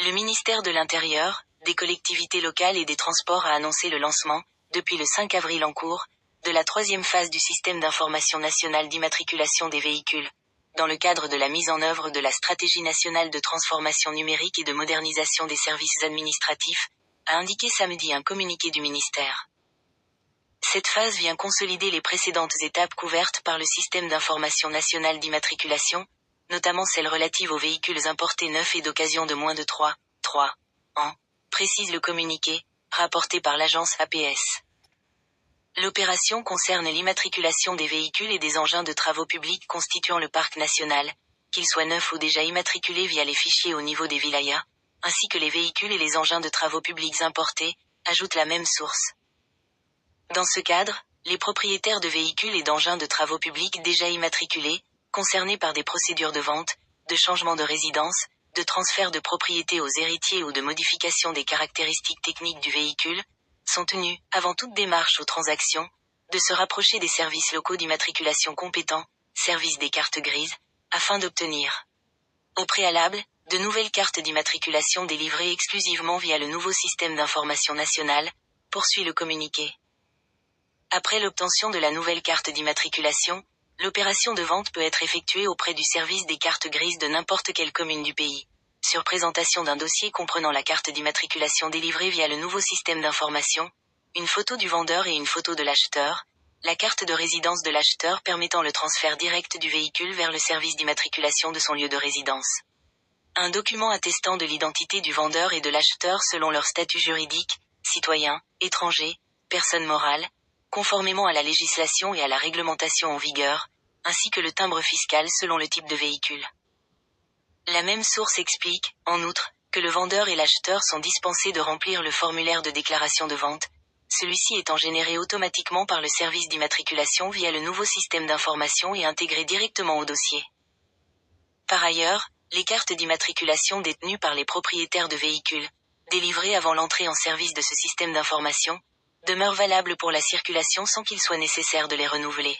Le ministère de l'Intérieur, des collectivités locales et des Transports a annoncé le lancement, depuis le 5 avril en cours, de la troisième phase du système d'information nationale d'immatriculation des véhicules, dans le cadre de la mise en œuvre de la stratégie nationale de transformation numérique et de modernisation des services administratifs, a indiqué samedi un communiqué du ministère. Cette phase vient consolider les précédentes étapes couvertes par le système d'information nationale d'immatriculation, notamment celles relatives aux véhicules importés neufs et d'occasion de moins de 3 ans, précise le communiqué, rapporté par l'agence APS. L'opération concerne l'immatriculation des véhicules et des engins de travaux publics constituant le parc national, qu'ils soient neufs ou déjà immatriculés via les fichiers au niveau des wilayas, ainsi que les véhicules et les engins de travaux publics importés, ajoute la même source. Dans ce cadre, les propriétaires de véhicules et d'engins de travaux publics déjà immatriculés, concernés par des procédures de vente, de changement de résidence, de transfert de propriété aux héritiers ou de modification des caractéristiques techniques du véhicule, sont tenus, avant toute démarche ou transaction, de se rapprocher des services locaux d'immatriculation compétents, services des cartes grises, afin d'obtenir, au préalable, de nouvelles cartes d'immatriculation délivrées exclusivement via le nouveau système d'information nationale, poursuit le communiqué. Après l'obtention de la nouvelle carte d'immatriculation, l'opération de vente peut être effectuée auprès du service des cartes grises de n'importe quelle commune du pays, sur présentation d'un dossier comprenant la carte d'immatriculation délivrée via le nouveau système d'information, une photo du vendeur et une photo de l'acheteur, la carte de résidence de l'acheteur permettant le transfert direct du véhicule vers le service d'immatriculation de son lieu de résidence. Un document attestant de l'identité du vendeur et de l'acheteur selon leur statut juridique, citoyen, étranger, personne morale, conformément à la législation et à la réglementation en vigueur, ainsi que le timbre fiscal selon le type de véhicule. La même source explique, en outre, que le vendeur et l'acheteur sont dispensés de remplir le formulaire de déclaration de vente, celui-ci étant généré automatiquement par le service d'immatriculation via le nouveau système d'information et intégré directement au dossier. Par ailleurs, les cartes d'immatriculation détenues par les propriétaires de véhicules, délivrées avant l'entrée en service de ce système d'information, demeurent valables pour la circulation sans qu'il soit nécessaire de les renouveler.